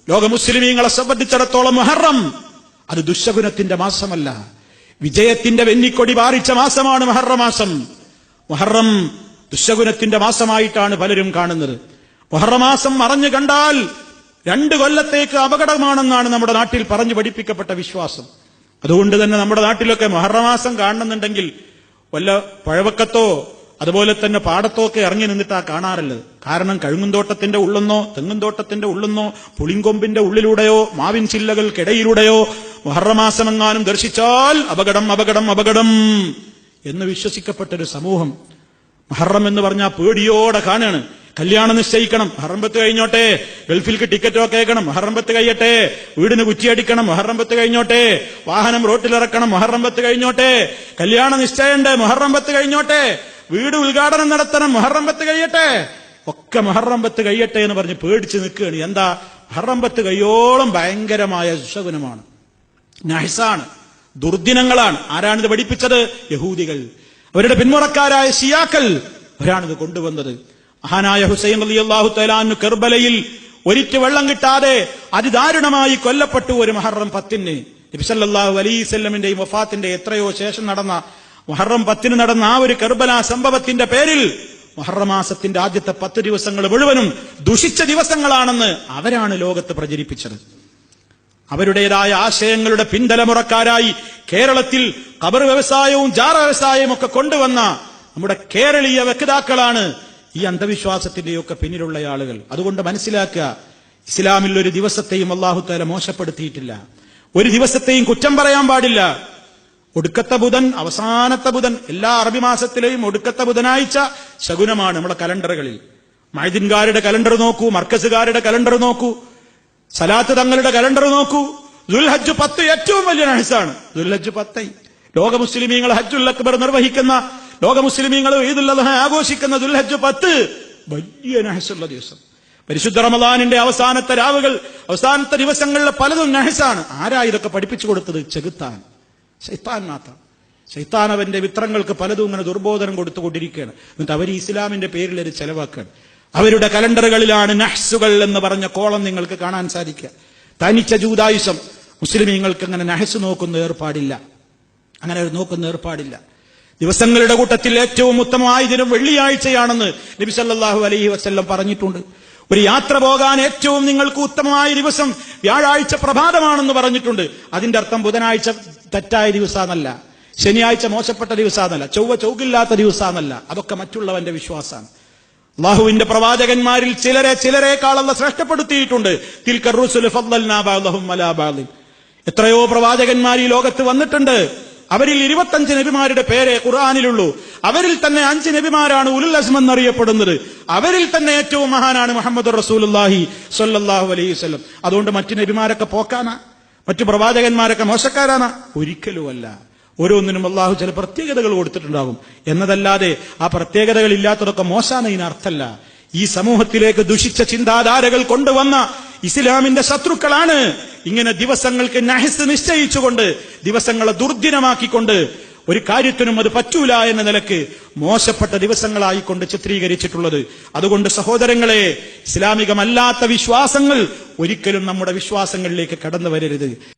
ലോക മുസ്ലിമീങ്ങളെ സംബന്ധിച്ചിടത്തോളം മുഹറം അത് ദുശ്ശകുനത്തിന്റെ മാസമല്ല, വിജയത്തിന്റെ വെന്നിക്കൊടി പാറിച്ച മാസമാണ് മുഹറം മാസം. മുഹറം ദുശ്ശകുനത്തിന്റെ മാസമായിട്ടാണ് പലരും കാണുന്നത്. മുഹറം മാസം മറഞ്ഞു കണ്ടാൽ 2 കൊല്ലത്തേക്ക് അപകടമാണെന്നാണ് നമ്മുടെ നാട്ടിൽ പറഞ്ഞു പഠിപ്പിക്കപ്പെട്ട വിശ്വാസം. അതുകൊണ്ട് തന്നെ നമ്മുടെ നാട്ടിലൊക്കെ മുഹറം മാസം കാണണമെന്നുണ്ടെങ്കിൽ വല്ല പഴവക്കത്തോ അതുപോലെ തന്നെ പാടത്തോ ഒക്കെ ഇറങ്ങി നിന്നിട്ടാ കാണാറുള്ളത്. കാരണം കഴുങ്ങുന്തോട്ടത്തിന്റെ ഉള്ളെന്നോ തെങ്ങുംതോട്ടത്തിന്റെ ഉള്ളെന്നോ പുളിങ്കൊമ്പിന്റെ ഉള്ളിലൂടെയോ മാവിൻ ചില്ലകൾക്കിടയിലൂടെയോ മുഹറം മാസം എങ്ങാനും ദർശിച്ചാൽ അപകടം അപകടം അപകടം എന്ന് വിശ്വസിക്കപ്പെട്ടൊരു സമൂഹം. മുഹറം എന്ന് പറഞ്ഞാൽ പേടിയോടെ കാണുകയാണ്. കല്യാണം നിശ്ചയിക്കണം, മുഹറം 10 കഴിഞ്ഞോട്ടെ. ഗൾഫിൽക്ക് ടിക്കറ്റ് ഒക്കെ അയക്കണം, മുഹറം 10 കഴിയട്ടെ. വീടിന് കുറ്റിയടിക്കണം, മുഹറം 10 കഴിഞ്ഞോട്ടെ. വാഹനം റോട്ടിലിറക്കണം, മുഹറം 10 കഴിഞ്ഞോട്ടെ. കല്യാണ നിശ്ചയുണ്ട്, മുഹറം 10 കഴിഞ്ഞോട്ടെ. വീട് ഉദ്ഘാടനം നടത്തണം, മുഹറം 10 കഴിയട്ടെ. ഒക്കെ മുഹറം 10 കഴിയട്ടെ എന്ന് പറഞ്ഞ് പേടിച്ച് നിൽക്കുകയാണ്. എന്താ? മുഹറം 10 കഴിയോളം ഭയങ്കരമായ ദുശ്ശകുനമാണ്, നഹ്സാണ്, ദുർദിനങ്ങളാണ്. ആരാണിത് പഠിപ്പിച്ചത്? യഹൂദികൾ, അവരുടെ പിന്മുറക്കാരായ ശിയാക്കൾ. അവരാണിത് കൊണ്ടുവന്നത്. മഹാനായ ഹുസൈൻ റളിയല്ലാഹു തആല അൻഹു കർബലയിൽ ഒരിറ്റ് വെള്ളം കിട്ടാതെ അതിദാരുണമായി കൊല്ലപ്പെട്ടു ഒരു മുഹറം 10-ന്. നബി സല്ലല്ലാഹു അലൈഹി വസല്ലമിന്റെ വഫാത്തിന്റെ എത്രയോ ശേഷം നടന്ന മുഹറം 10-ന് നടന്ന ആ ഒരു കർബല സംഭവത്തിന്റെ പേരിൽ മുഹറം മാസത്തിന്റെ ആദ്യത്തെ 10 ദിവസങ്ങൾ മുഴുവനും ദുഷിച്ച ദിവസങ്ങളാണെന്ന് അവരാണ് ലോകത്ത് പ്രചരിപ്പിച്ചത്. അവരുടേതായ ആശയങ്ങളുടെ പിന്തലമുറക്കാരായി കേരളത്തിൽ ഖബർ വ്യവസായവും ജാറ വ്യവസായവും ഒക്കെ കൊണ്ടുവന്ന നമ്മുടെ കേരളീയ വക്താക്കളാണ് ഈ അന്ധവിശ്വാസത്തിന്റെയൊക്കെ പിന്നിലുള്ള ആളുകൾ. അതുകൊണ്ട് മനസ്സിലാക്കുക, ഇസ്ലാമിൽ ഒരു ദിവസത്തെയും അല്ലാഹു തആല മോശപ്പെടുത്തിയിട്ടില്ല. ഒരു ദിവസത്തെയും കുറ്റം പറയാൻ പാടില്ല. ഒടുക്കത്തെ ബുധൻ, അവസാനത്തെ ബുധൻ, എല്ലാ അറബി മാസത്തിലെയും ഒടുക്കത്തെ ബുധനാഴ്ച ശകുനമാണ് നമ്മുടെ കലണ്ടറുകളിൽ. മഅദിൻകാരുടെ കലണ്ടർ നോക്കൂ, മർക്കസുകാരുടെ കലണ്ടർ നോക്കൂ, സലാത്ത് തങ്ങളുടെ കലണ്ടർ നോക്കൂ. ദുൽഹജ്ജ് 10 ഏറ്റവും വലിയ നഹ്സാണ്. ദുൽഹജ്ജ് 10 ലോക മുസ്ലിമീങ്ങൾ ഹജ്ജുൽ അക്ബർ നിർവഹിക്കുന്ന, ലോക മുസ്ലിമീങ്ങൾ ഈദുൽ അദ്ഹ ആഘോഷിക്കുന്ന ദുൽഹജ്ജ് 10 വലിയ നഹ്സുള്ള ദിവസം. പരിശുദ്ധ റമദാനിന്റെ അവസാനത്തെ രാവുകൾ, അവസാനത്തെ ദിവസങ്ങളിലെ പലതും നഹ്സാണ്. ആരാ ഇതൊക്കെ പഠിപ്പിച്ചു കൊടുത്തത്? ചെകുത്താൻ, ശൈത്താൻ മാത്രം. ശൈത്താൻ അവന്റെ മിത്രങ്ങൾക്ക് പലതും ഇങ്ങനെ ദുർബോധനം കൊടുത്തുകൊണ്ടിരിക്കുകയാണ്. എന്നിട്ട് അവർ ഇസ്ലാമിന്റെ പേരിൽ ഒരു ചെലവാക്കുകയാണ്. അവരുടെ കലണ്ടറുകളിലാണ് നഹ്സുകൾ എന്ന് പറഞ്ഞ കോളം നിങ്ങൾക്ക് കാണാൻ സാധിക്കുക. തനിച്ച ജൂദായുസം. മുസ്ലിമീങ്ങൾക്ക് അങ്ങനെ നഹ്സ് നോക്കുന്ന ഏർപ്പാടില്ല, അങ്ങനെ നോക്കുന്ന ഏർപ്പാടില്ല. ദിവസങ്ങളുടെ കൂട്ടത്തിൽ ഏറ്റവും ഉത്തമമായ ദിനം വെള്ളിയാഴ്ചയാണെന്ന് നബി സല്ലല്ലാഹു അലൈഹി വസല്ലം പറഞ്ഞിട്ടുണ്ട്. ഒരു യാത്ര പോകാൻ ഏറ്റവും നിങ്ങൾക്ക് ഉത്തമമായ ദിവസം വ്യാഴാഴ്ച പ്രഭാതമാണെന്ന് പറഞ്ഞിട്ടുണ്ട്. അതിന്റെ അർത്ഥം ബുധനാഴ്ച തെറ്റായ ദിവസമെന്നല്ല, ശനിയാഴ്ച മോശപ്പെട്ട ദിവസമെന്നല്ല, ചൊവ്വ ചൗകില്ലാത്ത ദിവസമെന്നല്ല. അതൊക്കെ മറ്റുള്ളവന്റെ വിശ്വാസമാണ്. അല്ലാഹുവിന്റെ പ്രവാചകന്മാരിൽ ചിലരെക്കാൾ അല്ലാഹു ശ്രേഷ്ഠപ്പെടുത്തിയിട്ടുണ്ട്. തിൽക റുസുലു ഫദ്ദൽനാ ബഅദഹും അലാ ബഅദ്. എത്രയോ പ്രവാചകന്മാർ ഈ ലോകത്ത് വന്നിട്ടുണ്ട്. അവരിൽ 25 നബിമാരുടെ പേരെ ഖുർആനിലുള്ളൂ. അവരിൽ തന്നെ 5 നബിമാരാണ് ഉലുൽ അസ്ം എന്നറിയപ്പെടുന്നത്. അവരിൽ തന്നെ ഏറ്റവും മഹാനാണ് മുഹമ്മദ് റസൂലുള്ളാഹി സ്വല്ലല്ലാഹു അലൈഹി വസല്ലം. അതുകൊണ്ട് മറ്റു നബിമാരൊക്കെ പോക്കാനാ? മറ്റു പ്രവാചകന്മാരൊക്കെ മോശക്കാരാണ്? ഒരിക്കലുമല്ല. ഓരോന്നിനും അല്ലാഹു ചില പ്രത്യേകതകൾ കൊടുത്തിട്ടുണ്ടാകും എന്നതല്ലാതെ ആ പ്രത്യേകതകൾ ഇല്ലാത്തതൊക്കെ മോശാണ് ഇതിനർത്ഥമല്ല. ഈ സമൂഹത്തിലേക്ക് ദുഷിച്ച ചിന്താധാരകൾ കൊണ്ടുവന്ന ഇസ്ലാമിന്റെ ശത്രുക്കളാണ് ഇങ്ങനെ ദിവസങ്ങൾക്ക് നഹ്സ് നിശ്ചയിച്ചുകൊണ്ട്, ദിവസങ്ങളെ ദുർദിനമാക്കിക്കൊണ്ട്, ഒരു കാര്യത്തിനും അത് പറ്റൂല എന്ന നിലക്ക് മോശപ്പെട്ട ദിവസങ്ങളായിക്കൊണ്ട് ചിത്രീകരിച്ചിട്ടുള്ളത്. അതുകൊണ്ട് സഹോദരങ്ങളെ, ഇസ്ലാമികമല്ലാത്ത വിശ്വാസങ്ങൾ ഒരിക്കലും നമ്മുടെ വിശ്വാസങ്ങളിലേക്ക് കടന്നു വരരുത്.